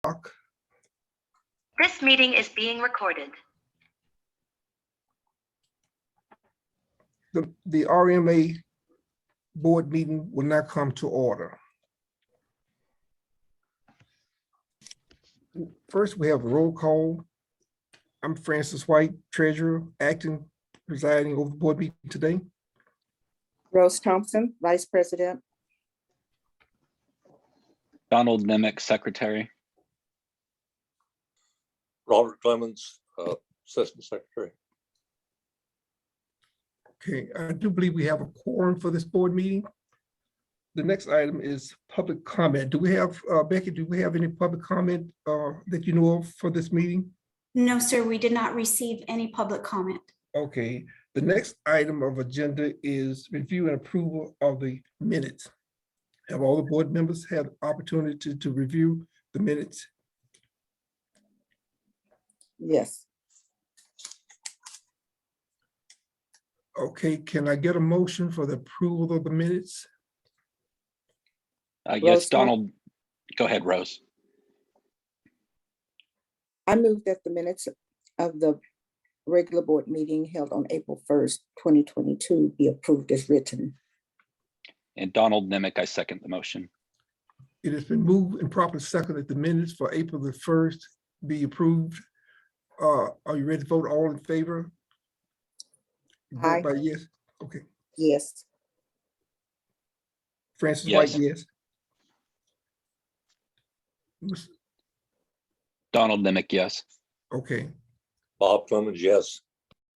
This meeting is being recorded. The RMA board meeting will now come to order. First, we have a roll call. I'm Francis White, Treasurer, acting, presiding over the board meeting today. Rose Thompson, Vice President. Donald Nimick, Secretary. Robert Clemens, Assistant Secretary. Okay, I do believe we have a quorum for this board meeting. The next item is public comment. Do we have, Becky, do we have any public comment that you know of for this meeting? No, sir, we did not receive any public comment. Okay, the next item of agenda is review and approval of the minutes. Have all the board members had opportunity to review the minutes? Yes. Okay, can I get a motion for the approval of the minutes? Yes, Rose, Donald, go ahead, Rose. I move that the minutes of the regular board meeting held on April 1st, 2022 be approved as written. And Donald Nimick, I second the motion. It has been moved and properly seconded that the minutes for April the 1st be approved. Are you ready to vote? All in favor? Vote Aye. by yes. Okay. Yes. Francis Yes. White, yes. Donald Nimick, yes. Okay. Bob Clemens, yes.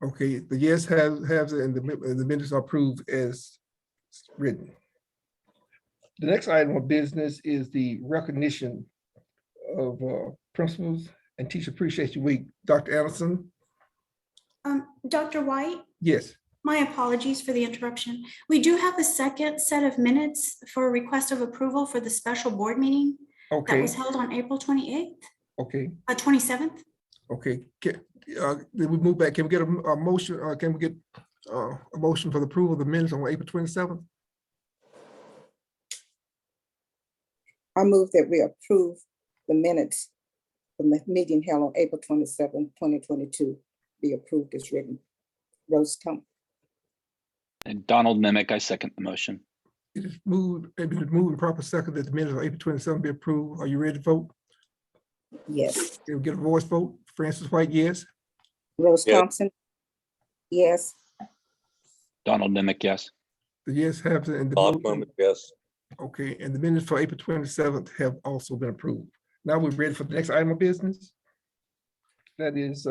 Okay, the yes has it, and the minutes are approved as written. The next item of business is the recognition of Principals and Teacher Appreciation Week. Dr. Anderson? Dr. White, Yes. my apologies for the interruption. We do have a second set of minutes for a request of approval for the special board meeting that Okay, was held on April 28th, okay, 27th. okay. Then we move back. Can we get a motion? Can we get a motion for the approval of the minutes on April 27th? I move that we approve the minutes from the meeting held on April 27th, 2022 be approved as written. Rose Thompson. And Donald Nimick, I second the motion. It is moved and proper second that the minutes on April 27th be approved. Are you ready to vote? Yes. Can we get a voice vote? Francis White, yes. Rose Yes. Thompson. Yes. Donald Nimick, yes. The yes have it, and the Bob vote- Clemens, yes. okay, and the minutes for April 27th have also been approved. Now we're ready for the next item of business. That is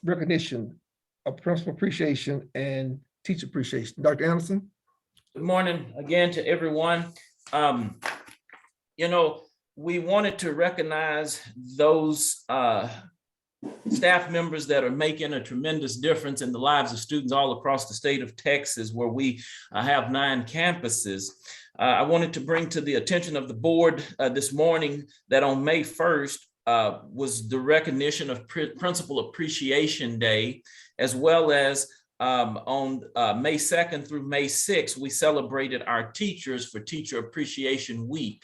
recognition of principal appreciation and teacher appreciation. Dr. Anderson? Good morning again to everyone. We wanted to recognize those staff members that are making a tremendous difference in the lives of students all across the state of Texas, where we have 9 campuses. I wanted to bring to the attention of the board this morning that on May 1st was the recognition of Principal Appreciation Day, as well as on May 2nd through May 6th, we celebrated our teachers for Teacher Appreciation Week.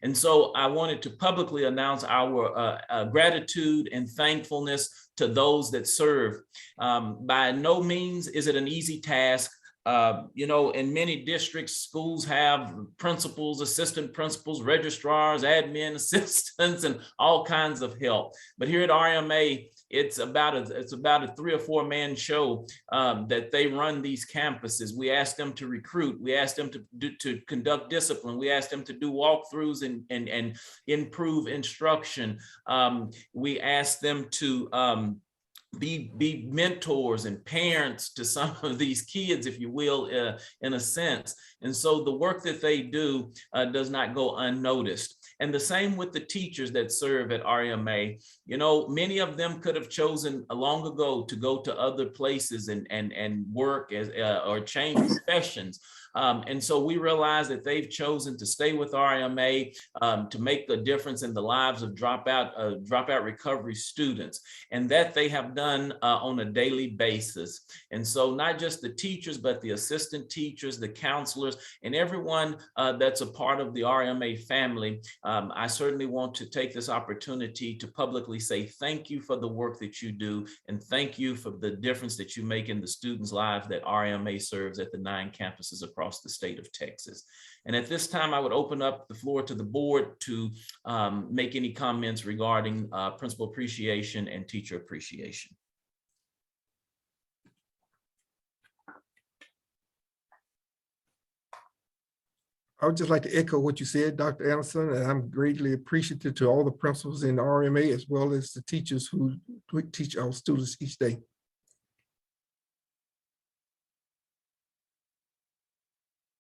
And so I wanted to publicly announce our gratitude and thankfulness to those that serve. By no means is it an easy task. In many districts, schools have principals, assistant principals, registrars, admin assistants, and all kinds of help. But here at RMA, it's about a 3 or 4 man show that they run these campuses. We ask them to recruit. We ask them to conduct discipline. We ask them to do walkthroughs and improve instruction. We ask them to be mentors and parents to some of these kids, if you will, in a sense. And so the work that they do does not go unnoticed. And the same with the teachers that serve at RMA. Many of them could have chosen long ago to go to other places and work or change professions. And so we realize that they've chosen to stay with RMA to make a difference in the lives of dropout recovery students, and that they have done on a daily basis. And so not just the teachers, but the assistant teachers, the counselors, and everyone that's a part of the RMA family. I certainly want to take this opportunity to publicly say thank you for the work that you do, and thank you for the difference that you make in the students' lives that RMA serves at the 9 campuses across the state of Texas. And at this time, I would open up the floor to the board to make any comments regarding principal appreciation and teacher appreciation. I would just like to echo what you said, Dr. Anderson, and I'm greatly appreciative to all the principals in the RMA as well as the teachers who teach our students each day.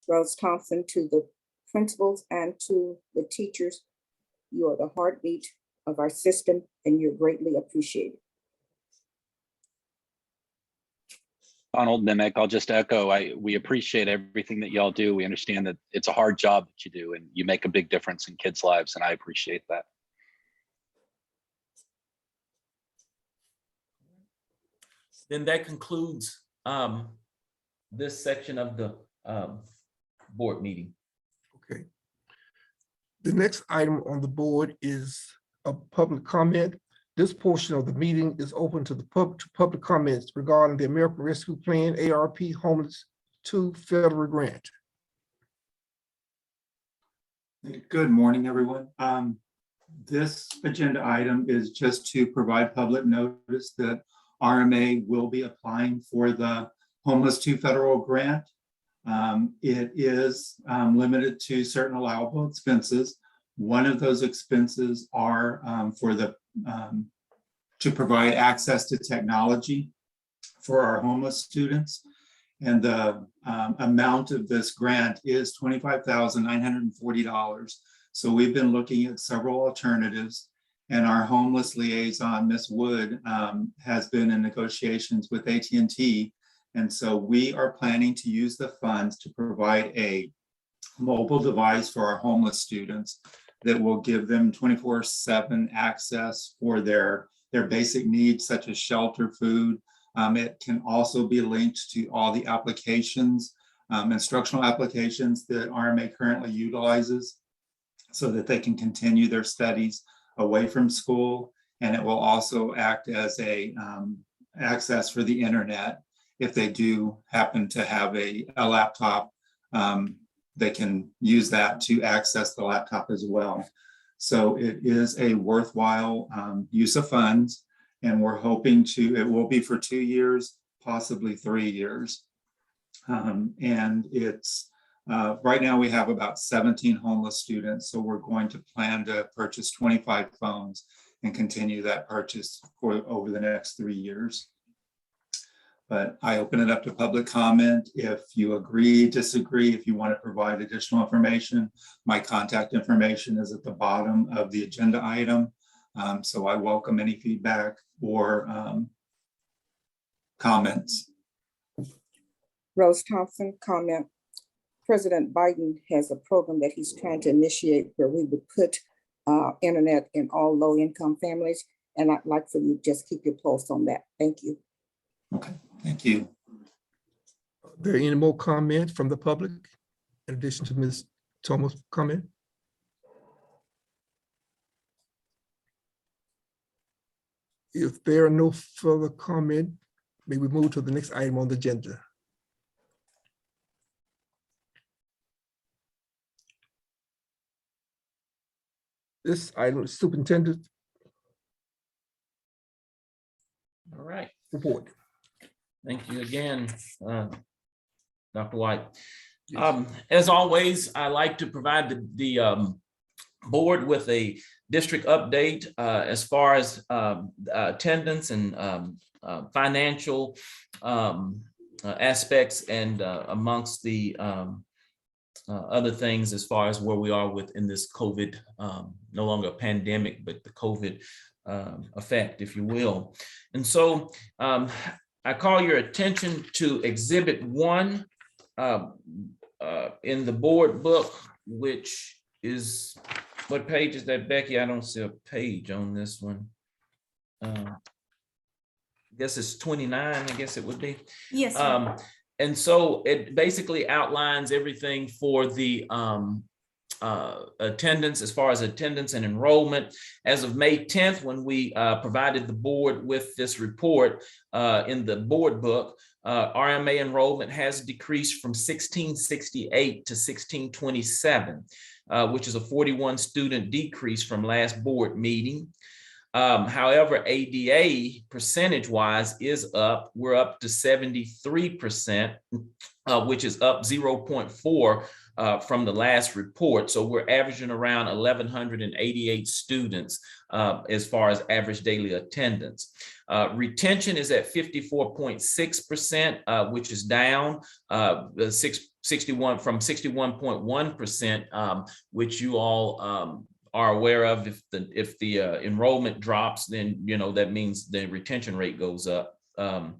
Rose Thompson, to the principals and to the teachers, you are the heartbeat of our system and you're greatly appreciated. Donald Mimick, I'll just echo, we appreciate everything that y'all do. We understand that it's a hard job that you do and you make a big difference in kids' lives, and I appreciate that. Then that concludes this section of the board meeting. Okay. The next item on the board is a public comment. This portion of the meeting is open to the public comments regarding the American Rescue Plan ARP Homeless 2 federal grant. Good morning, everyone. This agenda item is just to provide public notice that RMA will be applying for the Homeless 2 federal grant. It is limited to certain allowable expenses. One of those expenses are for the to provide access to technology for our homeless students. And the amount of this grant is $25,940. So we've been looking at several alternatives, and our homeless liaison, Ms. Wood, has been in negotiations with AT&T. And so we are planning to use the funds to provide a mobile device for our homeless students that will give them 24/7 access for their basic needs, such as shelter, food. It can also be linked to all the applications, instructional applications that RMA currently utilizes, so that they can continue their studies away from school. And it will also act as a access for the internet. If they do happen to have a laptop, they can use that to access the laptop as well. So it is a worthwhile use of funds, and we're hoping it will be for 2 years, possibly 3 years. And it's, right now we have about 17 homeless students, so we're going to plan to purchase 25 phones and continue that purchase for over the next 3 years. But I open it up to public comment. If you agree, disagree, if you want to provide additional information, my contact information is at the bottom of the agenda item. So I welcome any feedback or comments. Rose Thompson, comment. President Biden has a program that he's trying to initiate where we would put internet in all low-income families. And I'd like for you to just keep your pulse on that. Thank you. Okay, thank you. Are there any more comments from the public in addition to Ms. Thomas' comment? If there are no further comment, may we move to the next item on the agenda. This item is Superintendent All right. report. Thank you again, Dr. White. Yes. As always, I like to provide the board with a district update as far as attendance and financial aspects, and amongst the other things as far as where we are within this COVID, no longer a pandemic, but the COVID effect, if you will. And so I call your attention to Exhibit 1. in the board book, which is, what page is that, Becky? I don't see a page on this one. I guess it's 29, I guess it would be. Yes, sir. And so it basically outlines everything for the attendance, as far as attendance and enrollment. As of May 10th, when we provided the board with this report in the board book, RMA enrollment has decreased from 1668 to 1627, which is a 41 student decrease from last board meeting. However, ADA percentage-wise is up. We're up to 73%, which is up 0.4 from the last report. So we're averaging around 1,188 students as far as average daily attendance. Retention is at 54.6%, which is down 61 from 61.1%, which you all are aware of. If the enrollment drops, then that means the retention rate goes up, or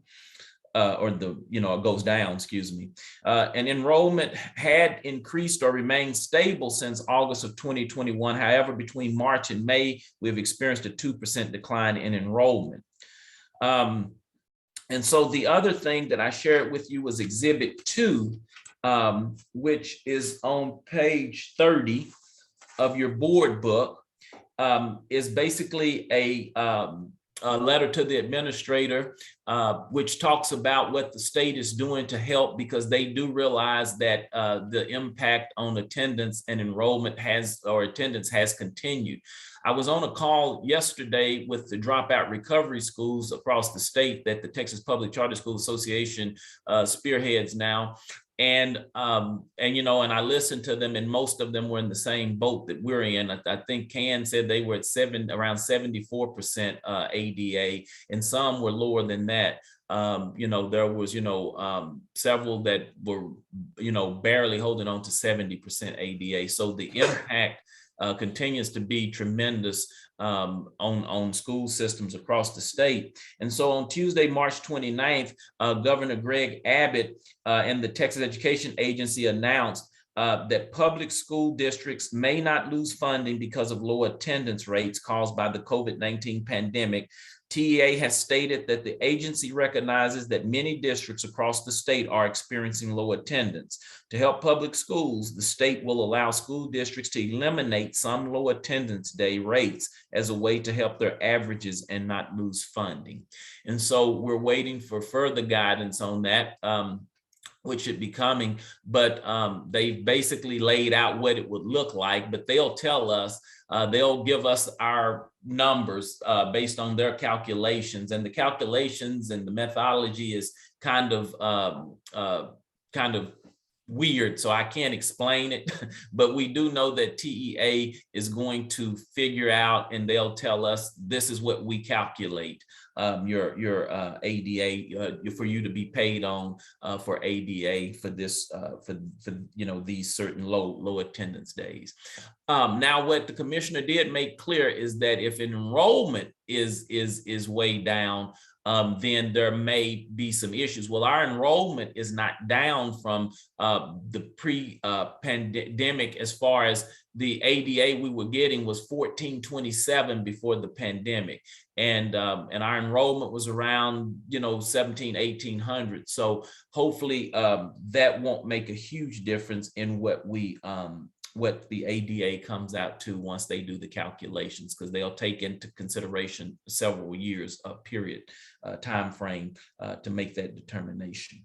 it goes down, excuse me. And enrollment had increased or remained stable since August of 2021. However, between March and May, we've experienced a 2% decline in enrollment. And so the other thing that I shared with you was Exhibit 2, which is on page 30 of your board book, is basically a letter to the administrator, which talks about what the state is doing to help, because they do realize that the impact on attendance and enrollment attendance has continued. I was on a call yesterday with the dropout recovery schools across the state that the Texas Public Charter School Association spearheads now. And I listened to them, and most of them were in the same boat that we're in. I think Can said they were at around 74% ADA, and some were lower than that. There was, several that were, barely holding on to 70% ADA. So the impact continues to be tremendous on school systems across the state. And so on Tuesday, March 29th, Governor Greg Abbott and the Texas Education Agency announced that public school districts may not lose funding because of low attendance rates caused by the COVID-19 pandemic. TEA has stated that the agency recognizes that many districts across the state are experiencing low attendance. To help public schools, the state will allow school districts to eliminate some low attendance day rates as a way to help their averages and not lose funding. And so we're waiting for further guidance on that, which should be coming, but they've basically laid out what it would look like, but they'll tell us, they'll give us our numbers based on their calculations, and the calculations and the methodology is kind of weird, so I can't explain it, but we do know that TEA is going to figure out, and they'll tell us this is what we calculate your ADA for you to be paid on for ADA for this for these certain low attendance days. Now, what the commissioner did make clear is that if enrollment is way down, then there may be some issues. Well, our enrollment is not down from the pre-pandemic. As far as the ADA we were getting was 1427 before the pandemic, and our enrollment was around 1800. So hopefully that won't make a huge difference in what the ADA comes out to once they do the calculations, because they'll take into consideration several years of time frame to make that determination.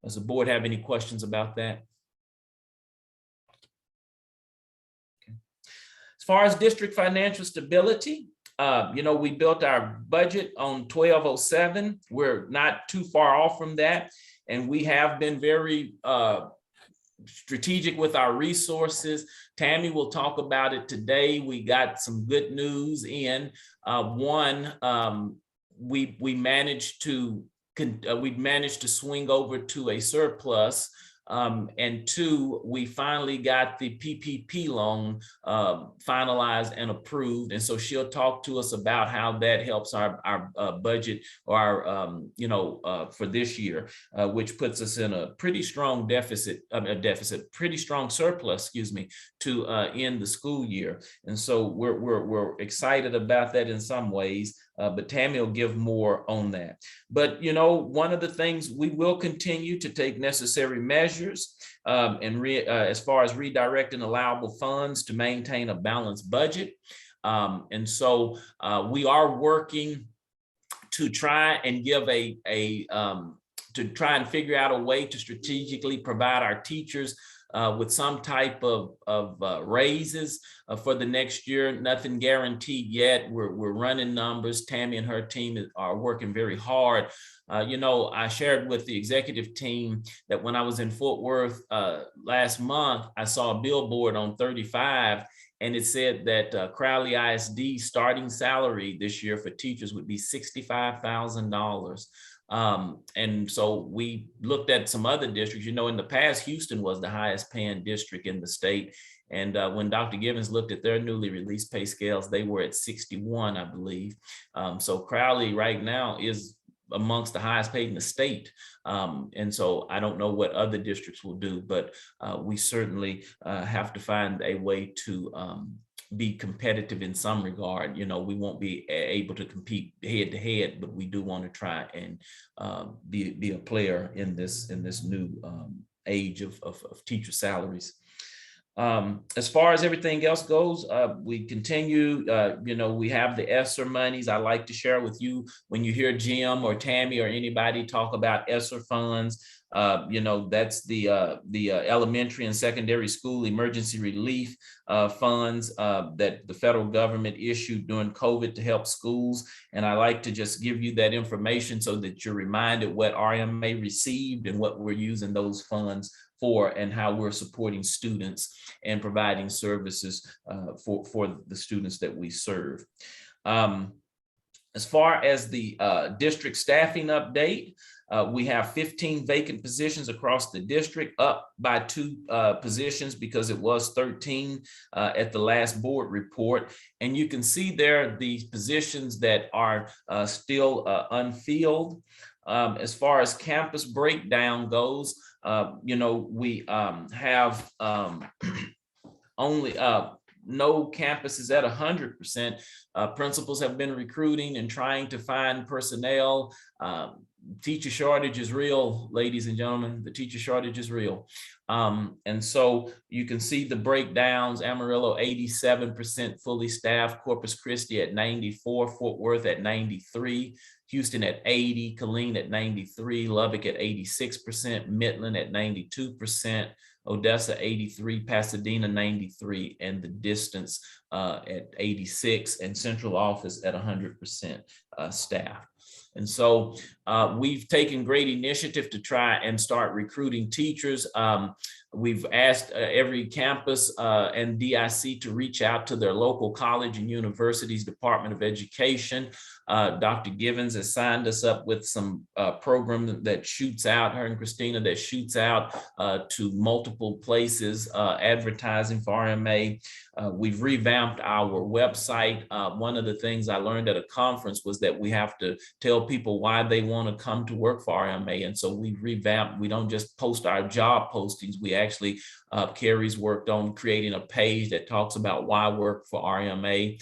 Does the board have any questions about that? Okay. As far as district financial stability, we built our budget on 1207. We're not too far off from that, and we have been very strategic with our resources. Tammy will talk about it today. We got some good news in. We managed to swing over to a surplus And two, we finally got the PPP loan finalized and approved. And so she'll talk to us about how that helps our budget or our, for this year, which puts us in a pretty strong pretty strong surplus, excuse me, to end the school year. And so we're excited about that in some ways, but Tammy will give more on that. But, one of the things, we will continue to take necessary measures as far as redirecting allowable funds to maintain a balanced budget. And so we are working to try and give to try and figure out a way to strategically provide our teachers with some type of raises for the next year. Nothing guaranteed yet. We're running numbers. Tammy and her team are working very hard. I shared with the executive team that when I was in Fort Worth last month, I saw a billboard on 35, and it said that Crowley ISD starting salary this year for teachers would be $65,000. And so we looked at some other districts. In the past, Houston was the highest paying district in the state. And when Dr. Givens looked at their newly released pay scales, they were at 61, I believe. So Crowley right now is amongst the highest paid in the state. And so I don't know what other districts will do, but we certainly have to find a way to be competitive in some regard. We won't be able to compete head to head, but we do want to try and be a player in this new age of teacher salaries. As far as everything else goes, we continue, we have the ESSER monies. I like to share with you when you hear Jim or Tammy or anybody talk about ESSER funds. That's the elementary and secondary school emergency relief funds that the federal government issued during COVID to help schools. And I like to just give you that information so that you're reminded what RMA received and what we're using those funds for, and how we're supporting students and providing services for the students that we serve. As far as the district staffing update, we have 15 vacant positions across the district, up by 2 positions because it was 13 at the last board report. And you can see there the positions that are still unfilled. As far as campus breakdown goes, we have only no campuses at 100%. Principals have been recruiting and trying to find personnel. Teacher shortage is real, ladies and gentlemen. The teacher shortage is real. And so you can see the breakdowns. Amarillo 87% fully staffed, Corpus Christi at 94, Fort Worth at 93, Houston at 80, Killeen at 93, Lubbock at 86%, Midland at 92%, Odessa 83, Pasadena 93, and the distance at 86, and central office at 100% staff. And so we've taken great initiative to try and start recruiting teachers. We've asked every campus and DIC to reach out to their local college and universities Department of Education. Dr. Givens has signed us up with some program that shoots out, her and Christina, that shoots out to multiple places advertising for RMA. We've revamped our website. One of the things I learned at a conference was that we have to tell people why they want to come to work for RMA. And so we revamped. We don't just post our job postings. We actually, Carrie's worked on creating a page that talks about why work for RMA.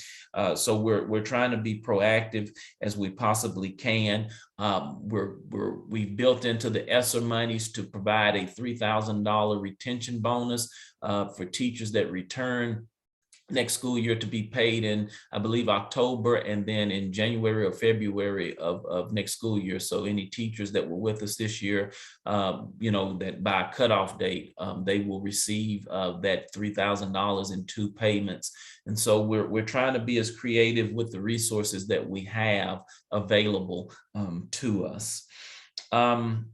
So we're trying to be proactive as we possibly can. We've built into the ESSER monies to provide a $3,000 retention bonus for teachers that return next school year, to be paid in, I believe, October, and then in January or February of next school year. So any teachers that were with us this year, that by cutoff date, they will receive that $3,000 in 2 payments. And so we're trying to be as creative with the resources that we have available to us. And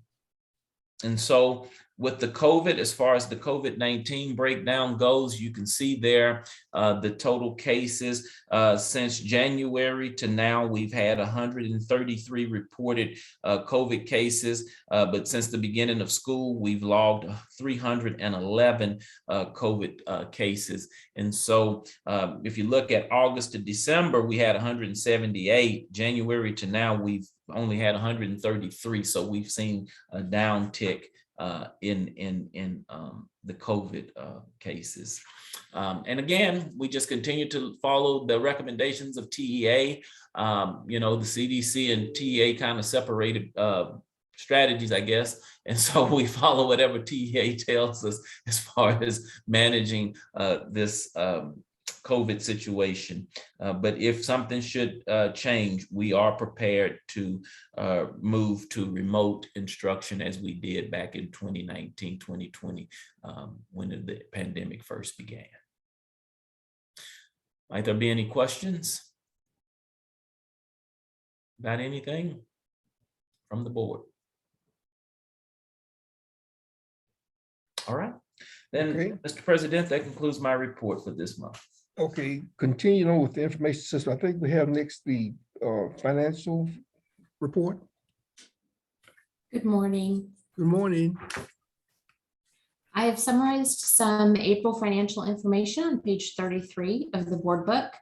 so with the COVID, as far as the COVID-19 breakdown goes, you can see there the total cases since January to now. We've had 133 reported COVID cases, but since the beginning of school, we've logged 311 COVID cases. And so if you look at August to December, we had 178. January to now, we've only had 133. So we've seen a downtick in the COVID cases. And again, we just continue to follow the recommendations of TEA. You know, the CDC and TEA kind of separated strategies, I guess. And so we follow whatever TEA tells us as far as managing this COVID situation. But if something should change, we are prepared to move to remote instruction as we did back in 2019, 2020, when the pandemic first began. Might there be any questions about anything from the board? All right, then, Okay. Mr. President, that concludes my report for this month. Okay, continuing on with the information system, I think we have next the financial report. Good morning. Good morning. I have summarized some April financial information on page 33 of the board book.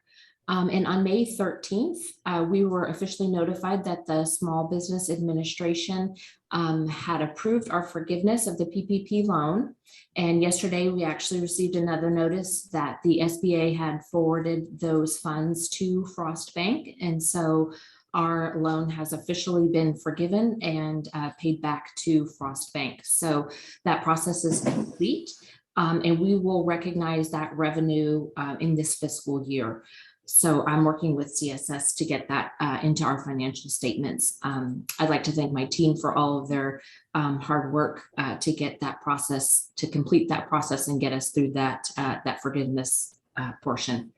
And on May 13th, we were officially notified that the Small Business Administration had approved our forgiveness of the PPP loan. And yesterday, we actually received another notice that the SBA had forwarded those funds to Frost Bank. And so our loan has officially been forgiven and paid back to Frost Bank. So that process is complete. And we will recognize that revenue in this fiscal year. So I'm working with CSS to get that into our financial statements. I'd like to thank my team for all of their hard work to get that process, to complete that process and get us through that, that forgiveness portion.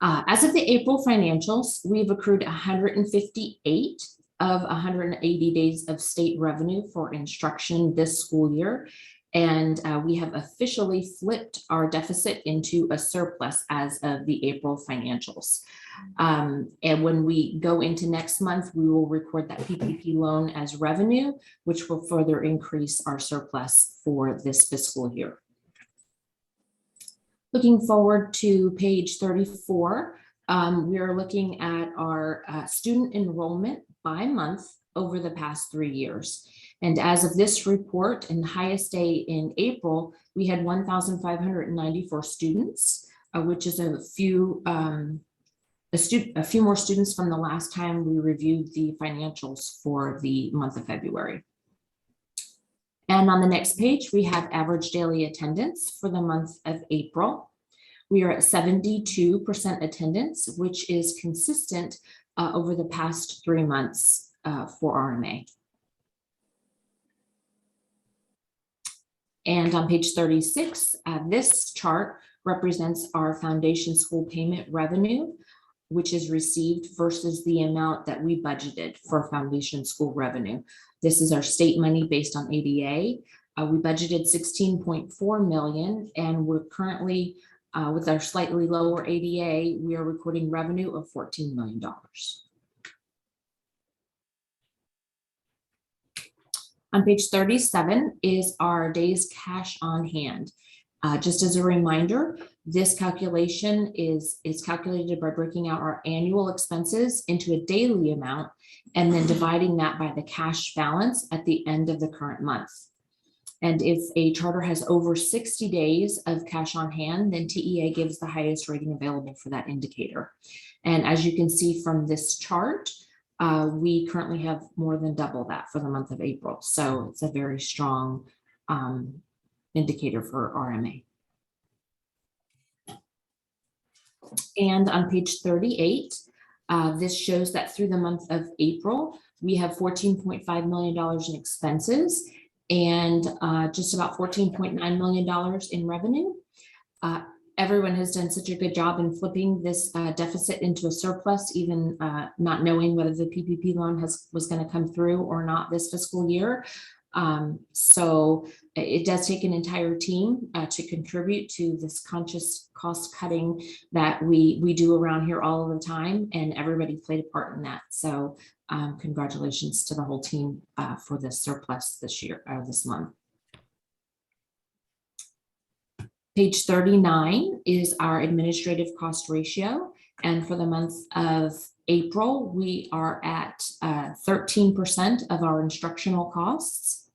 As of the April financials, we've accrued 158 of 180 days of state revenue for instruction this school year. And we have officially flipped our deficit into a surplus as of the April financials. And when we go into next month, we will record that PPP loan as revenue, which will further increase our surplus for this fiscal year. Looking forward to page 34, we are looking at our student enrollment by month over the past 3 years. And as of this report, in the highest day in April, we had 1,594 students, which is a few more students from the last time we reviewed the financials for the month of February. And on the next page, we have average daily attendance for the month of April. We are at 72% attendance, which is consistent over the past 3 months for RMA. And on page 36, this chart represents our foundation school payment revenue, which is received versus the amount that we budgeted for foundation school revenue. This is our state money based on ADA. We budgeted 16.4 million, and we're currently, with our slightly lower ADA, we are recording revenue of $14 million. On page 37 is our days cash on hand. Just as a reminder, this calculation is calculated by breaking out our annual expenses into a daily amount and then dividing that by the cash balance at the end of the current month. And if a charter has over 60 days of cash on hand, then TEA gives the highest rating available for that indicator. And as you can see from this chart, we currently have more than double that for the month of April. So it's a very strong indicator for RMA. And on page 38, this shows that through the month of April, we have $14.5 million in expenses and just about $14.9 million in revenue. Everyone has done such a good job in flipping this deficit into a surplus, even not knowing whether the PPP loan was going to come through or not this fiscal year. So it does take an entire team to contribute to this conscious cost cutting that we do around here all of the time, and everybody played a part in that. So congratulations to the whole team for the surplus this year, this month. Page 39 is our administrative cost ratio. And for the month of April, we are at 13% of our instructional costs.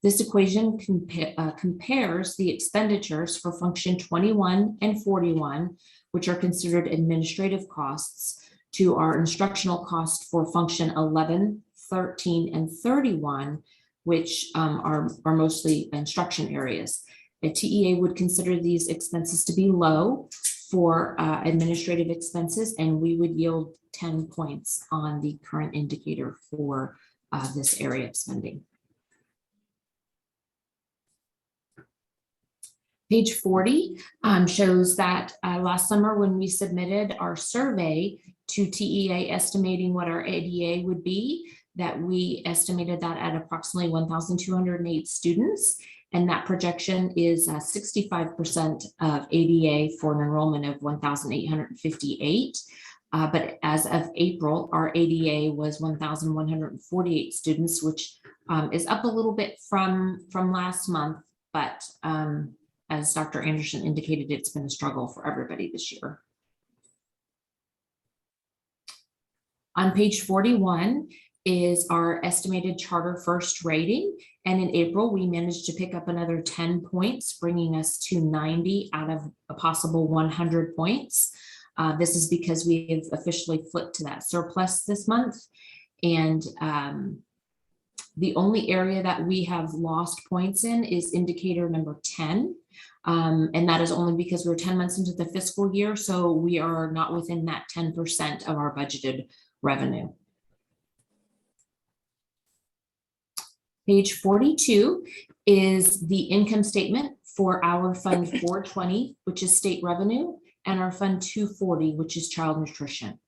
This equation compares the expenditures for function 21 and 41, which are considered administrative costs, to our instructional cost for function 11, 13, and 31, which are mostly instruction areas. A TEA would consider these expenses to be low for administrative expenses, and we would yield 10 points on the current indicator for this area of spending. Page 40 shows that last summer when we submitted our survey to TEA estimating what our ADA would be, that we estimated that at approximately 1,208 students. And that projection is 65% of ADA for an enrollment of 1,858. But as of April, our ADA was 1,148 students, which is up a little bit from last month. But as Dr. Anderson indicated, it's been a struggle for everybody this year. On page 41 is our estimated Charter First rating. And in April, we managed to pick up another 10 points, bringing us to 90 out of a possible 100 points. This is because we have officially flipped to that surplus this month. And the only area that we have lost points in is indicator number 10. And that is only because we're 10 months into the fiscal year. So we are not within that 10% of our budgeted revenue. Page 42 is the income statement for our Fund 420, which is state revenue, and our Fund 240, which is child nutrition.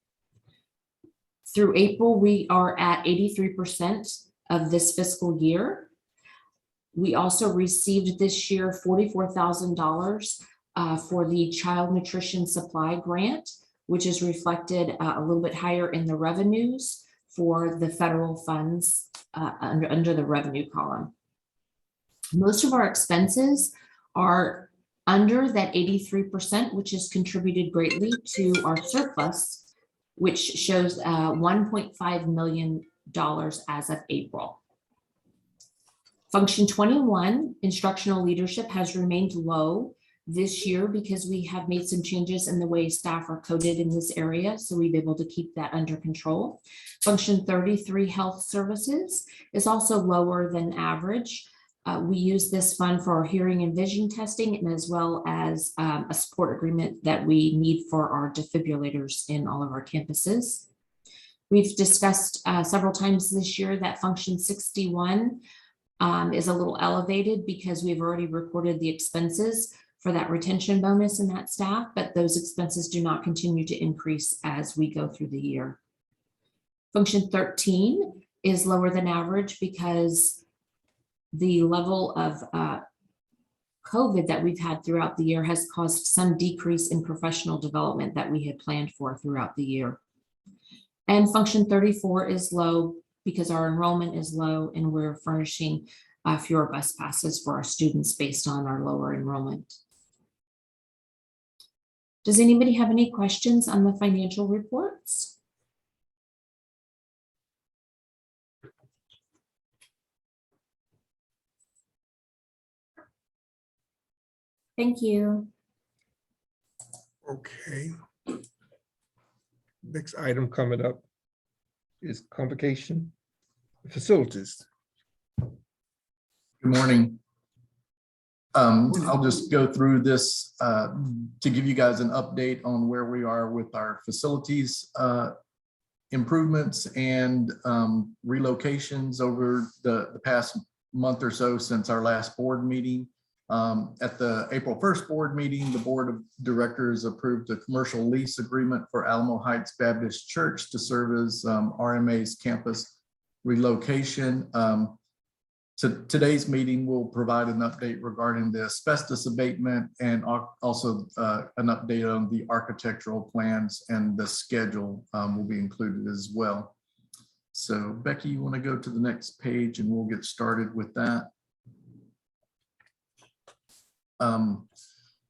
Through April, we are at 83% of this fiscal year. We also received this year $44,000 for the child nutrition supply grant, which is reflected a little bit higher in the revenues for the federal funds under the revenue column. Most of our expenses are under that 83%, which has contributed greatly to our surplus, which shows $1.5 million as of April. Function 21, instructional leadership, has remained low this year because we have made some changes in the way staff are coded in this area, so we've been able to keep that under control. Function 33, health services, is also lower than average. We use this fund for our hearing and vision testing, and as well as a support agreement that we need for our defibrillators in all of our campuses. We've discussed several times this year that function 61 is a little elevated because we've already recorded the expenses for that retention bonus in that staff, but those expenses do not continue to increase as we go through the year. Function 13 is lower than average because the level of COVID that we've had throughout the year has caused some decrease in professional development that we had planned for throughout the year. And function 34 is low because our enrollment is low and we're furnishing fewer bus passes for our students based on our lower enrollment. Does anybody have any questions on the financial reports? Thank you. Okay. Next item coming up is convocation facilities. Good morning. I'll just go through this to give you guys an update on where we are with our facilities improvements and relocations over the past month or so since our last board meeting. At the April 1st board meeting, the board of directors approved a commercial lease agreement for Alamo Heights Baptist Church to serve as RMA's campus relocation. today's meeting will provide an update regarding the asbestos abatement and also an update on the architectural plans, and the schedule will be included as well. So Becky, you want to go to the next page and we'll get started with that.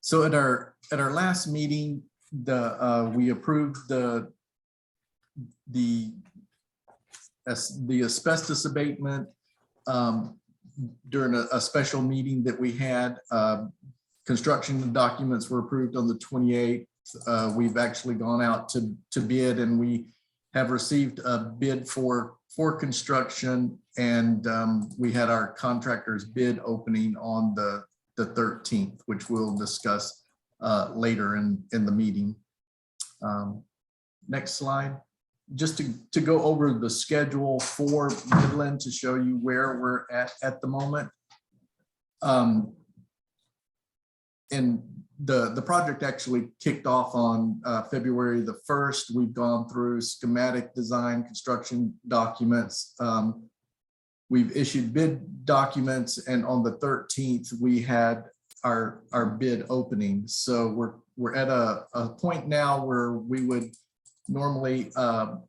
So at our last meeting, we approved the asbestos abatement during a special meeting that we had. Construction documents were approved on the 28th. We've actually gone out to bid, and we have received a bid for construction, and we had our contractor's bid opening on the 13th, which we'll discuss later in the meeting. Next slide. Just to go over the schedule for Midland to show you where we're at the moment. And the project actually kicked off on February the 1st. We've gone through schematic design, construction documents. We've issued bid documents, and on the 13th, we had our bid opening. So we're at a point now where we would normally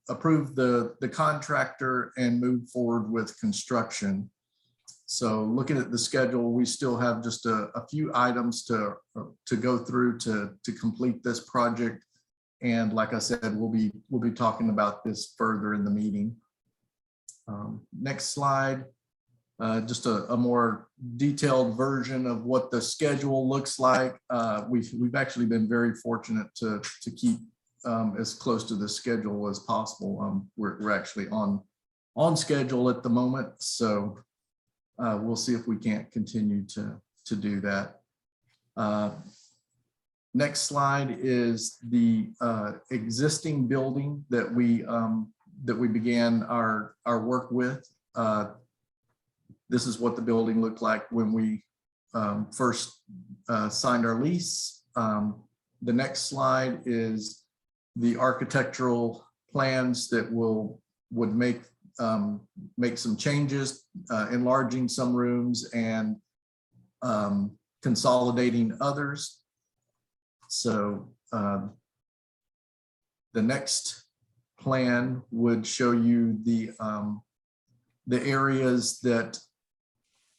approve the contractor and move forward with construction. So looking at the schedule, we still have just a few items to go through to complete this project. And like I said, we'll be talking about this further in the meeting. Next slide. Just a more detailed version of what the schedule looks like. We've actually been very fortunate to keep as close to the schedule as possible. We're actually on schedule at the moment, so we'll see if we can't continue to do that. Next slide is the existing building that we began our work with. This is what the building looked like when we first signed our lease. The next slide is the architectural plans that would make some changes, enlarging some rooms and consolidating others. So the next plan would show you the areas that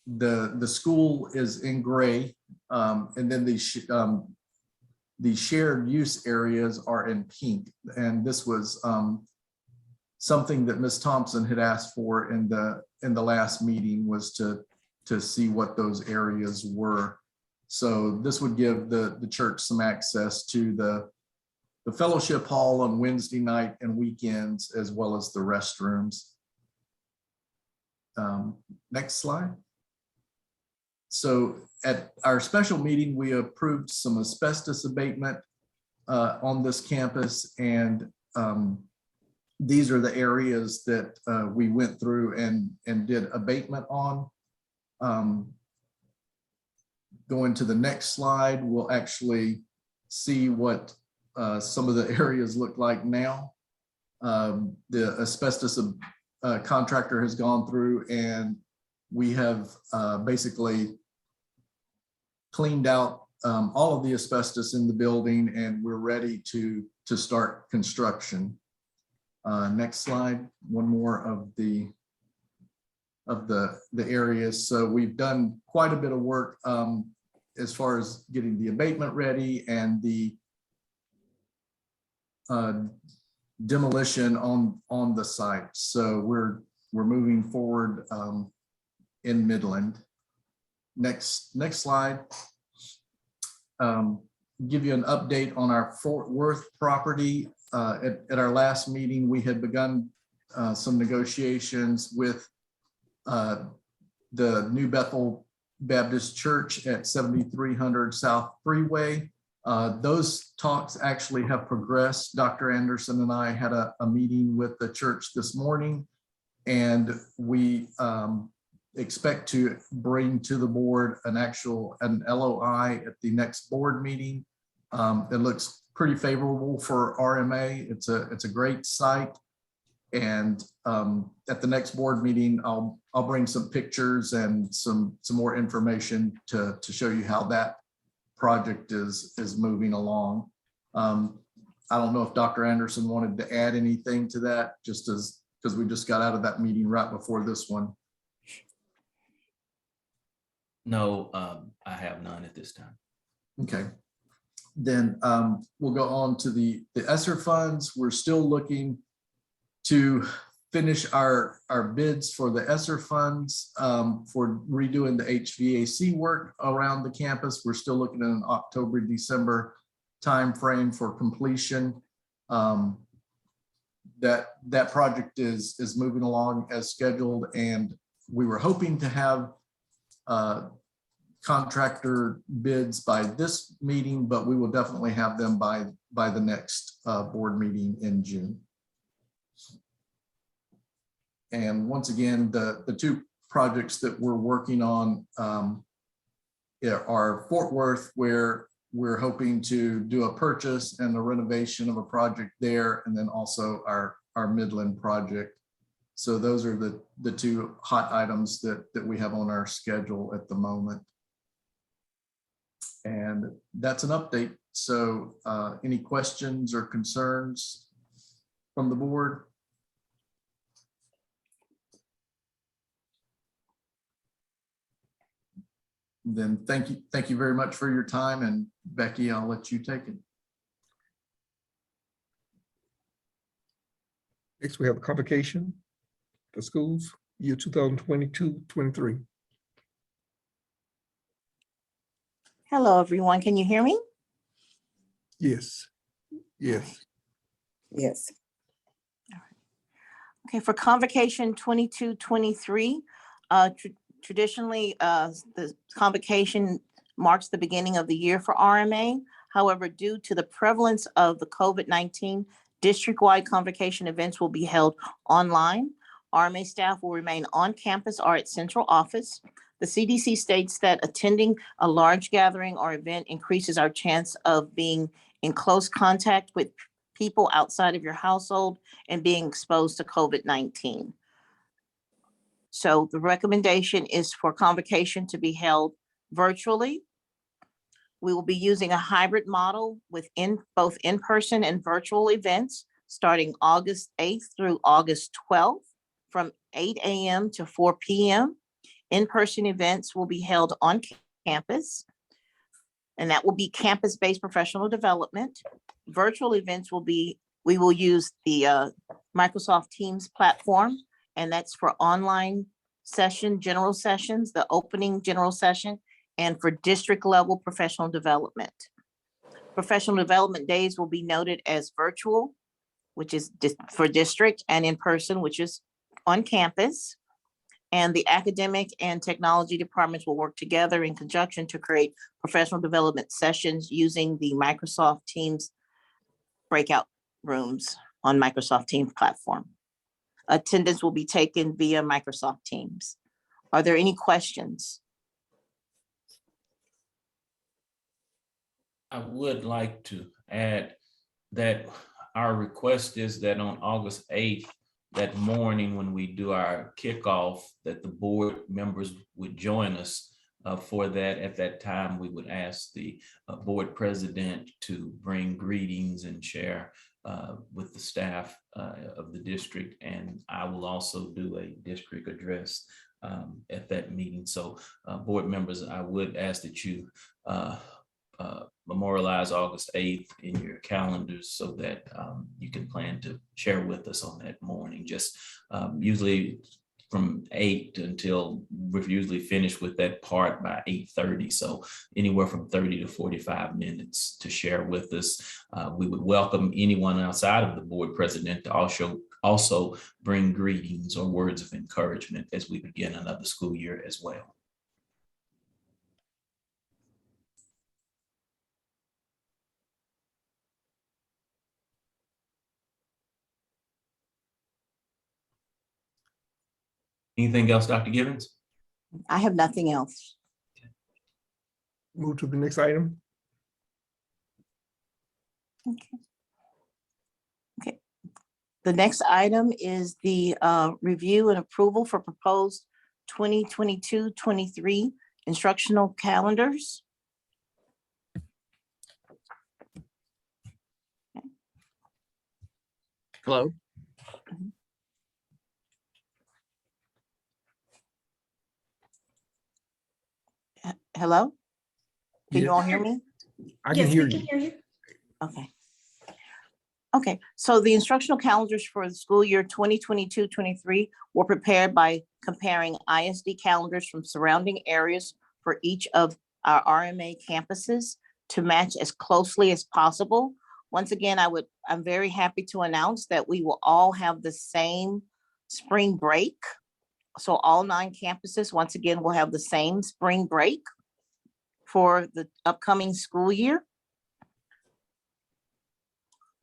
the school is in gray, and then the shared use areas are in pink. And this was something that Ms. Thompson had asked for in the last meeting, was to see what those areas were. So this would give the church some access to the fellowship hall on Wednesday night and weekends, as well as the restrooms. Next slide. So at our special meeting, we approved some asbestos abatement on this campus, and these are the areas that we went through and did abatement on. Going to the next slide, we'll actually see what some of the areas look like now. The asbestos contractor has gone through, and we have basically cleaned out all of the asbestos in the building, and we're ready to start construction. Next slide. One more of the areas. So we've done quite a bit of work as far as getting the abatement ready and the demolition on the site. So we're moving forward in Midland. Next slide. Give you an update on our Fort Worth property. At our last meeting, we had begun some negotiations with the New Bethel Baptist Church at 7300 South Freeway. Those talks actually have progressed. Dr. Anderson and I had a meeting with the church this morning, and we expect to bring to the board an LOI at the next board meeting. It looks pretty favorable for RMA. It's a great site, And at the next board meeting, I'll bring some pictures and some more information to show you how that project is moving along. I don't know if Dr. Anderson wanted to add anything to that, just as, because we just got out of that meeting right before this one. No, I have none at this time. Okay. Then we'll go on to the ESSER funds. We're still looking to finish our bids for the ESSER funds for redoing the HVAC work around the campus. We're still looking at an October, December timeframe for completion. That project is moving along as scheduled, and we were hoping to have contractor bids by this meeting, but we will definitely have them by the next board meeting in June. And once again, the two projects that we're working on are Fort Worth, where we're hoping to do a purchase and the renovation of a project there, and then also our Midland project. So those are the two hot items that we have on our schedule at the moment. And that's an update. So any questions or concerns from the board? Then thank you very much for your time, and Becky, I'll let you take it. Next, we have the convocation for schools, year 2022-23. Hello, everyone. Can you hear me? Yes, yes. Yes. Okay, for convocation 22-23, traditionally, the convocation marks the beginning of the year for RMA. However, due to the prevalence of the COVID-19, district-wide convocation events will be held online. RMA staff will remain on campus or at central office. The CDC states that attending a large gathering or event increases our chance of being in close contact with people outside of your household and being exposed to COVID-19. So the recommendation is for convocation to be held virtually. We will be using a hybrid model with both in-person and virtual events starting August 8th through August 12th from 8 a.m. to 4 p.m. In-person events will be held on campus, and that will be campus-based professional development. Virtual events we will use the Microsoft Teams platform, and that's for online session, general sessions, the opening general session, and for district level professional development. Professional development days will be noted as virtual, which is for district, and in person, which is on campus. And the academic and technology departments will work together in conjunction to create professional development sessions using the Microsoft Teams breakout rooms on Microsoft Teams platform. Attendance will be taken via Microsoft Teams. Are there any questions? I would like to add that our request is that on August 8th, that morning when we do our kickoff, that the board members would join us for that. At that time, we would ask the board president to bring greetings and share with the staff of the district. And I will also do a district address at that meeting. So board members, I would ask that you memorialize August 8th in your calendars so that you can plan to share with us on that morning. Just usually from 8 until we're usually finished with that part by 8:30. So anywhere from 30 to 45 minutes to share with us. We would welcome anyone outside of the board president to also bring greetings or words of encouragement as we begin another school year as well. Anything else, Dr. Gibbons? I have nothing else. Move to the next item. Okay. The next item is the review and approval for proposed 2022-23 instructional calendars. Hello? Hello? Can you Yeah, all hear me? I can Yes, hear we can you. hear you. Okay. Okay, so the instructional calendars for the school year 2022-23 were prepared by comparing ISD calendars from surrounding areas for each of our RMA campuses to match as closely as possible. Once again, I'm very happy to announce that we will all have the same spring break. So all 9 campuses, once again, will have the same spring break for the upcoming school year.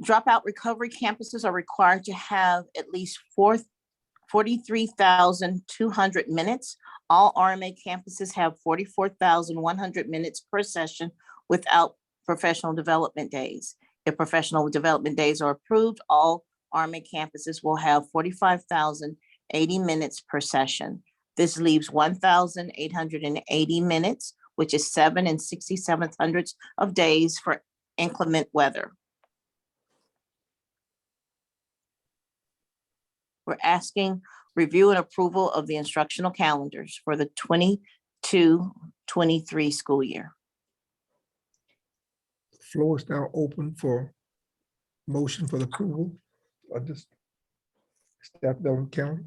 Dropout recovery campuses are required to have at least 43,200 minutes. All RMA campuses have 44,100 minutes per session without professional development days. If professional development days are approved, all RMA campuses will have 45,080 minutes per session. This leaves 1,880 minutes, which is 7 67/100 of days for inclement weather. We're asking review and approval of the instructional calendars for the 22-23 school year. Floor is now open for motion for the approval of this staff development calendar.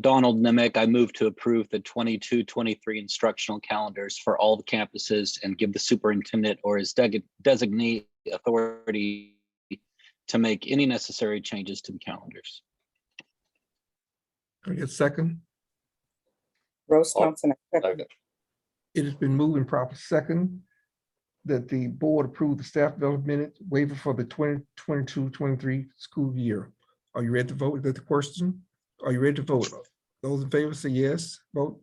Donald Nimick, I move to approve the 22-23 instructional calendars for all the campuses and give the superintendent or his designee authority to make any necessary changes to the calendars. Can I get a second? Rose Oh, Thompson. I second. Second. It has been moved and proper second that the board approve the staff development waiver for the 2022-23 school year. Are you ready to vote? Is that the question? Are you ready to vote? Those in favor say yes, vote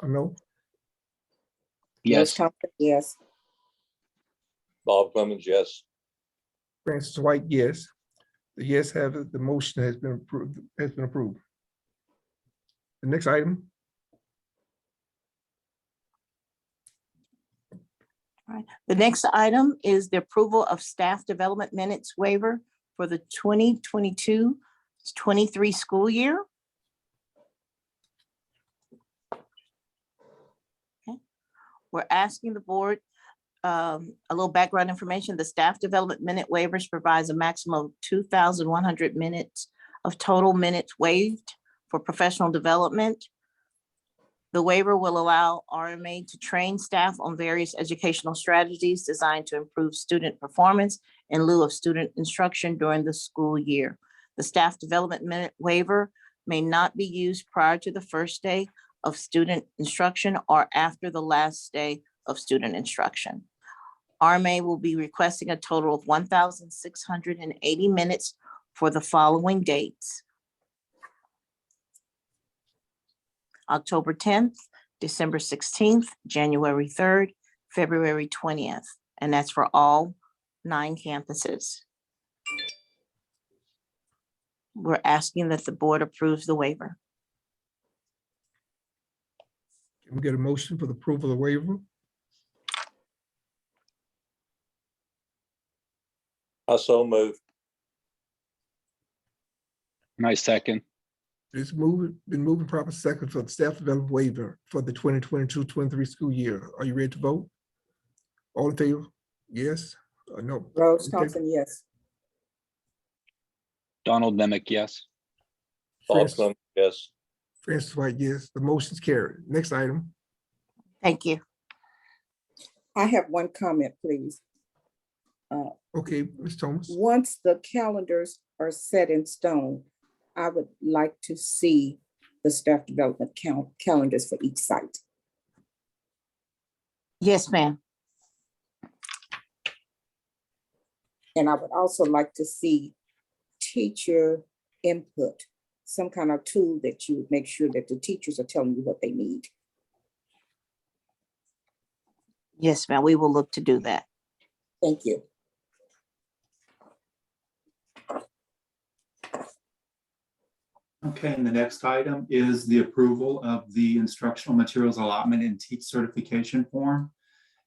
or no? Rose Yes, Thompson, yes. Bob Clemens, yes. Francis White, yes. The yes have it. The motion has been approved, The next item, The next item is the approval of staff development minutes waiver for the 2022-23 school year. Okay. We're asking the board a little background information. The staff development minute waivers provides a maximum of 2,100 minutes of total minutes waived for professional development. The waiver will allow RMA to train staff on various educational strategies designed to improve student performance in lieu of student instruction during the school year. The staff development minute waiver may not be used prior to the first day of student instruction or after the last day of student instruction. RMA will be requesting a total of 1,680 minutes for the following dates: October 10th, December 16th, January 3rd, February 20th, and that's for all 9 campuses. We're asking that the board approves the waiver. can we get a motion for the approval of the waiver? I so move. nice second. It's been moving proper second for the staff development waiver for the 2022-23 school year. Are you ready to vote? All in favor? Yes or no? Rose Okay. Thompson, yes. Donald Nimick, yes. Bob Francis Clemens, yes. Francis White, yes. The motion's carried. Next item. Thank you. I have one comment, please. Okay, Ms. Thomas. Once the calendars are set in stone, I would like to see the staff development calendars for each site. Yes, ma'am. And I would also like to see teacher input, some kind of tool that you would make sure that the teachers are telling you what they need. Yes, ma'am. We will look to do that. Thank you. Okay, and the next item is the approval of the instructional materials allotment and teach certification form.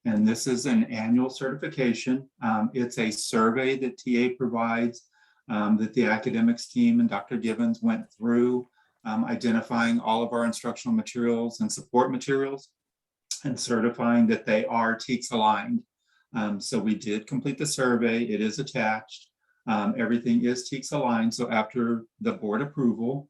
And this is an annual certification. It's a survey that TA provides that the academics team and Dr. Givens went through, identifying all of our instructional materials and support materials and certifying that they are TEKS aligned. So we did complete the survey. It is attached. Everything is TEKS aligned. So after the board approval,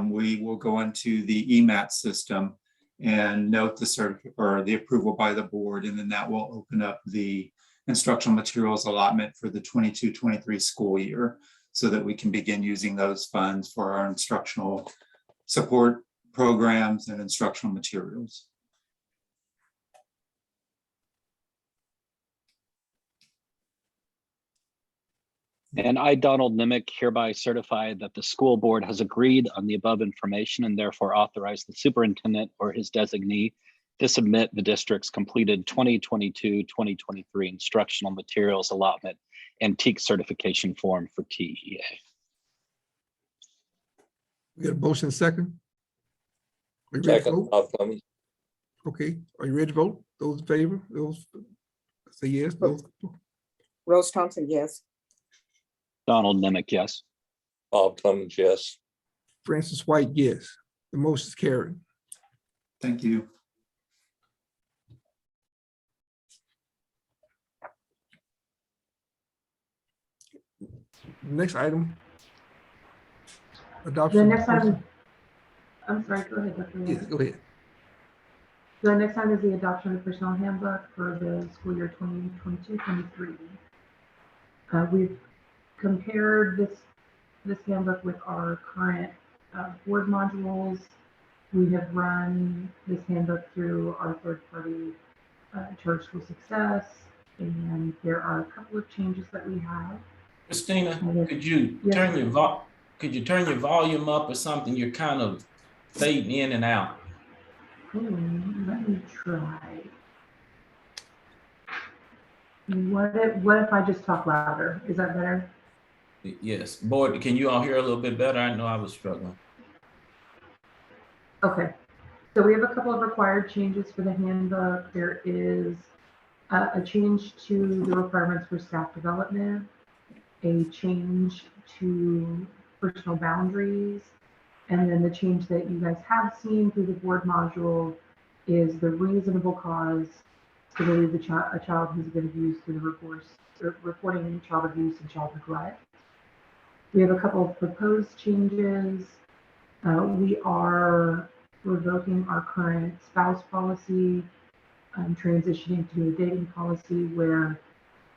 we will go into the EMAT system and note the approval by the board, and then that will open up the instructional materials allotment for the 22-23 school year so that we can begin using those funds for our instructional support programs and instructional materials. And I, Donald Nimick, hereby certify that the school board has agreed on the above information and therefore authorize the superintendent or his designee to submit the district's completed 2022-2023 instructional materials allotment and TEKS certification form for TEA. We got a motion second? Are you ready to Second, vote? Bob Clemens. Okay, are you ready to vote? Those in favor, those say yes, those, Rose Thompson, yes. Donald Nimick, yes. Bob Clemens, yes. Francis White, yes. The motion is carried. Thank you. Next item. The Adoption. next item, I'm sorry, go ahead, Dr. Yes, Williams. go ahead. The next item is the adoption of the personnel handbook for the school year 2022-23. We've compared this handbook with our current board modules. We have run this handbook through our third-party Charter School Success, and there are a couple of changes that we have. Christina, could you Yes. turn your volume up or something? You're kind of fading in and out. Let me try. What if I just talk louder? Is that better? Yes, board, can you all hear a little bit better? I know I was struggling. Okay, so we have a couple of required changes for the handbook. There is a change to the requirements for staff development, a change to personal boundaries, and then the change that you guys have seen through the board module is the reasonable cause to believe a child who's been abused through the reporting child abuse and child neglect. We have a couple of proposed changes. We are revoking our current spouse policy, transitioning to a dating policy where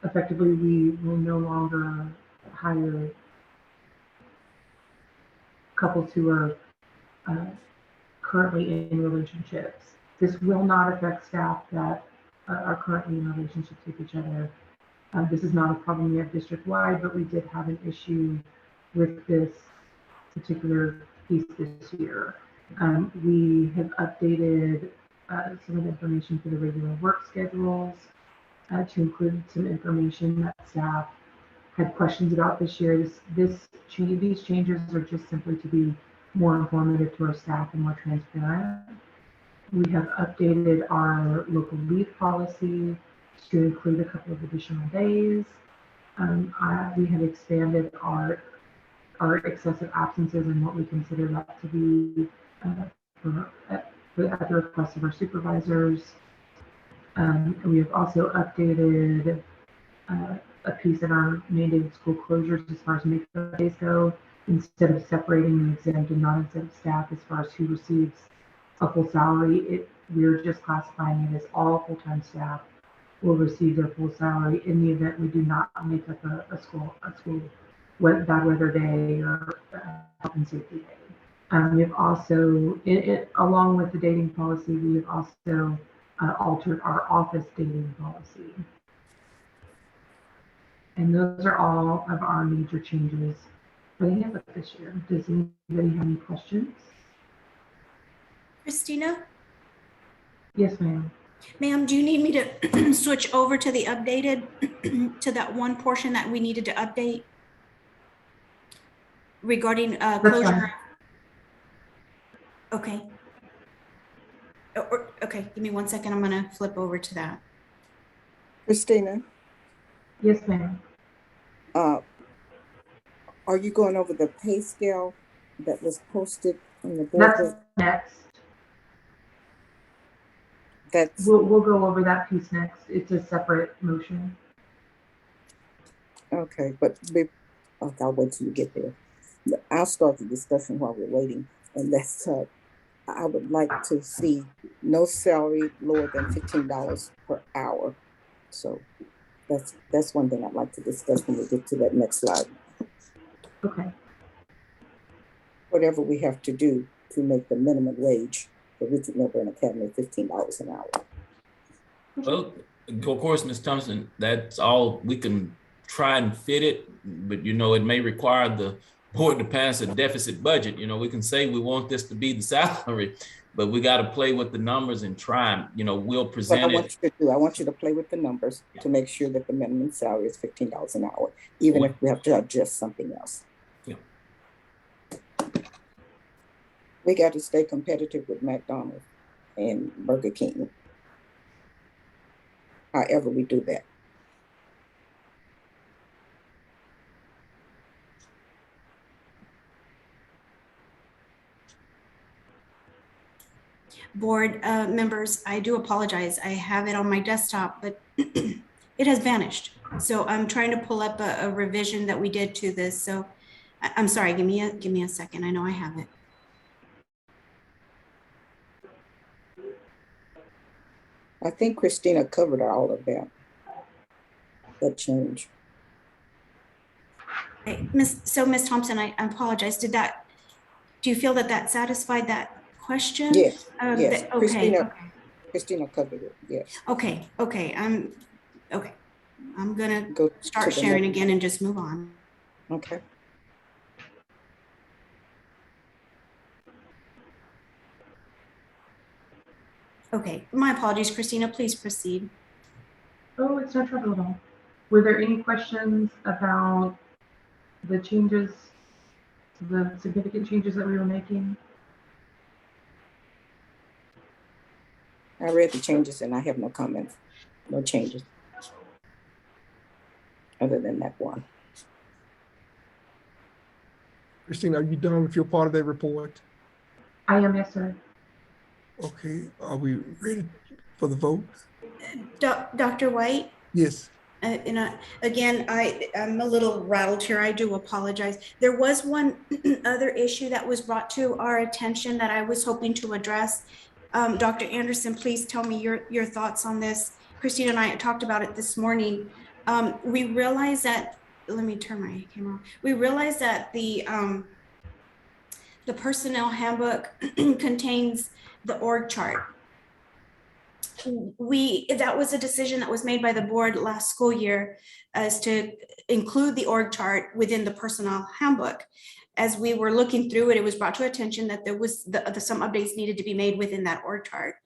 effectively we will no longer hire couples who are currently in relationships. This will not affect staff that are currently in relationships with each other. This is not a problem we have district-wide, but we did have an issue with this particular piece this year. We have updated some of the information for the regular work schedules to include some information that staff had questions about this year. These changes are just simply to be more informative to our staff and more transparent. We have updated our local leave policy to include a couple of additional days. We have expanded our excessive absences and what we consider that to be at the request of our supervisors. We have also updated a piece in our mandated school closures as far as make-up days go. Instead of separating the exempt and non-exempt staff as far as who receives a full salary, we're just classifying it as all full-time staff will receive their full salary in the event we do not make up a school bad weather day or health and safety day. We have also, along with the dating policy, we have also altered our office dating policy. And those are all of our major changes for the handbook this year. Does anybody have any questions? Christina, Yes, ma'am. ma'am, do you need me to switch over to the updated, to that one portion that we needed to update regarding That's closure? fine. Okay. Okay, give me 1 second. I'm gonna flip over to that. Christina, Yes, ma'am. are you going over the pay scale that was posted in the board That's book? next. That's, We'll go over that piece next. It's a separate motion. okay, but okay, I'll wait till you get there. I'll start the discussion while we're waiting, and that's, I would like to see no salary lower than $15 per hour. So that's one thing I'd like to discuss when we get to that next slide. Okay. Whatever we have to do to make the minimum wage for Richard Milburn Academy $15 an hour. Well, of course, Ms. Thompson, that's all, we can try and fit it, but you know, it may require the board to pass a deficit budget. You know, we can say we want this to be the salary, but we got to play with the numbers and try, you know, we'll What I present want it. you to do, I want you to play with the numbers to make sure that the minimum salary is $15 an hour, even if we have to adjust something else. Yeah. We got to stay competitive with McDonald's and Burger King. However we do that. Board members, I do apologize. I have it on my desktop, but it has vanished. So I'm trying to pull up a revision that we did to this. So I'm sorry, give me a second. I know I have it. I think Christina covered all of that change. Okay, Miss Thompson, I apologize. Do you feel that satisfied that question? Yes, yes. Okay. Christina covered it, yes. Okay. I'm gonna Go start to the sharing next. again and just move on. Okay. Okay, my apologies, Christina, please proceed. Oh, it's no trouble at all. Were there any questions about the changes, the significant changes that we were making? I read the changes and I have no comments, no changes. Other than that one. Christine, are you done with your part of that report? I am, yes, sir. Okay, are we ready for the vote? Dr. White? Yes. Again, I'm a little rattled here. I do apologize. There was one other issue that was brought to our attention that I was hoping to address. Dr. Anderson, please tell me your thoughts on this. Christina and I talked about it this morning. We realize that, let me turn my camera on. We realize that the personnel handbook contains the org chart. That was a decision that was made by the board last school year as to include the org chart within the personnel handbook. As we were looking through it, it was brought to attention that there was some updates needed to be made within that org chart.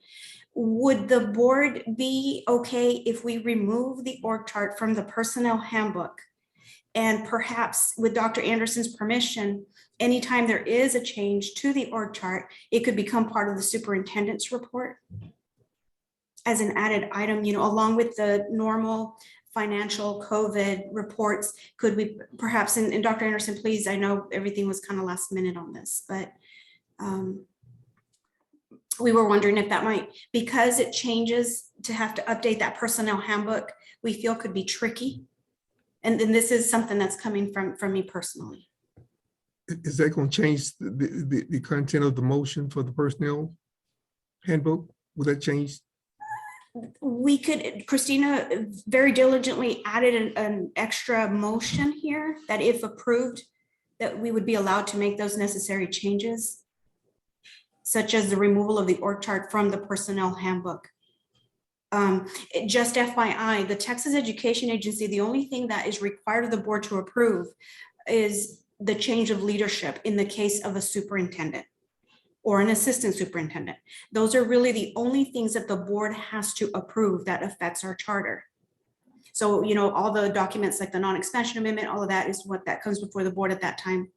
Would the board be okay if we remove the org chart from the personnel handbook? And perhaps with Dr. Anderson's permission, anytime there is a change to the org chart, it could become part of the superintendent's report as an added item, you know, along with the normal financial COVID reports. Could we perhaps, and Dr. Anderson, please, I know everything was kind of last minute on this, but we were wondering if that might, because it changes to have to update that personnel handbook, we feel could be tricky. And then this is something that's coming from me personally. Is that going to change the content of the motion for the personnel handbook? Will that change? We could, Christina very diligently added an extra motion here that if approved, that we would be allowed to make those necessary changes, such as the removal of the org chart from the personnel handbook. Just FYI, the Texas Education Agency, the only thing that is required of the board to approve is the change of leadership in the case of a superintendent or an assistant superintendent. Those are really the only things that the board has to approve that affects our charter. So, you know, all the documents like the non-expansion amendment, all of that is what that comes before the board at that time.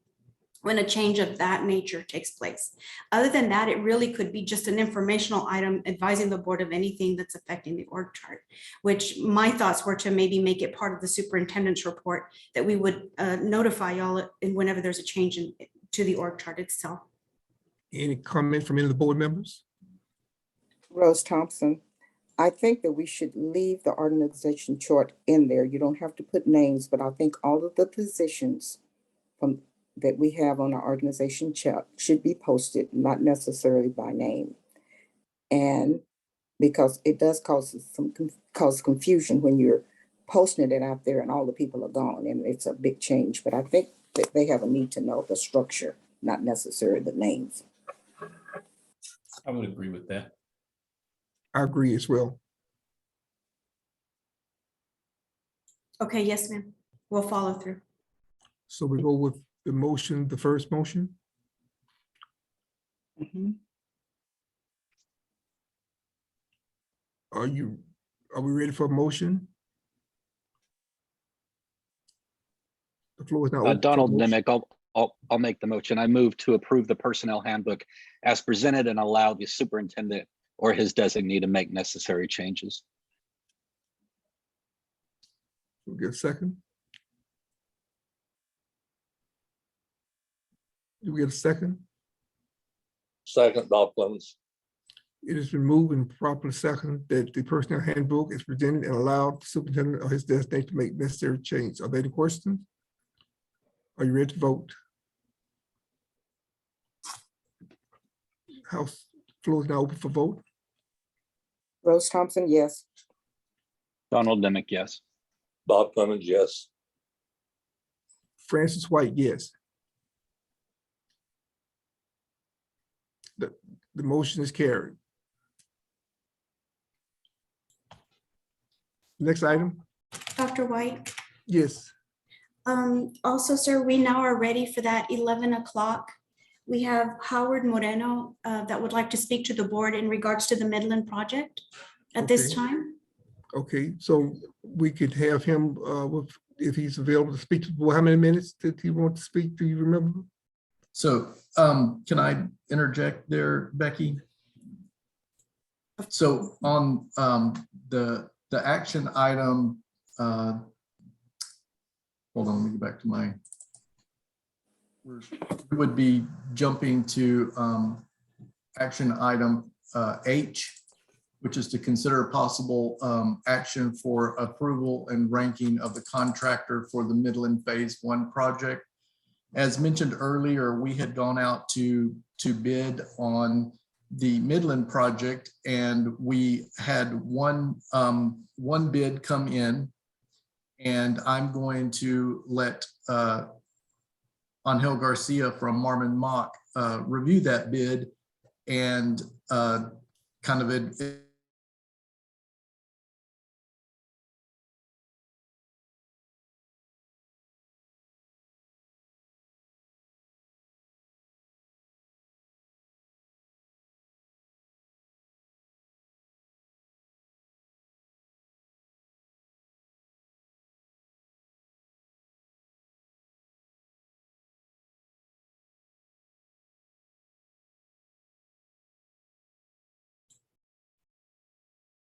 when a change of that nature takes place. Other than that, it really could be just an informational item advising the board of anything that's affecting the org chart, which my thoughts were to maybe make it part of the superintendent's report that we would notify y'all whenever there's a change to the org chart itself. Any comment from any of the board members? Rose Thompson, I think that we should leave the organization chart in there. You don't have to put names, but I think all of the positions that we have on our organization chart should be posted, not necessarily by name. And because it does cause confusion when you're posting it out there and all the people are gone, and it's a big change. But I think that they have a need to know the structure, not necessarily the names. I would agree with that. I agree as well. Okay, yes, ma'am. We'll follow through. So we go with the motion, the first motion. Are we ready for a motion? The floor is now open for Donald motion. Nimick, I'll make the motion. I move to approve the personnel handbook as presented and allow the superintendent or his designee to make necessary changes. We'll get a second. Do we get a second? Second, Bob Clemens. It has been moved and properly seconded that the personnel handbook is presented and allowed the superintendent or his designee to make necessary change. Are there any questions? Are you ready to vote? House floor is now open for vote. Rose Thompson, yes. Donald Nimick, yes. Bob Clemens, yes. Francis White, yes. The motion is carried. Next item, Dr. White. yes. Also, sir, we now are ready for that 11 o'clock. We have Howard Moreno that would like to speak to the board in regards to the Midland project at this Okay. time. Okay, so we could have him, if he's available to speak to the board. How many minutes did he want to speak? Do you remember? So can I interject there, Becky? So on the action item, hold on, let me get back to my, we would be jumping to action item H, which is to consider possible action for approval and ranking of the contractor for the Midland Phase 1 project. As mentioned earlier, we had gone out to bid on the Midland project, and we had one bid come in, and I'm going to let Angel Garcia from Marmon Mock review that bid and kind of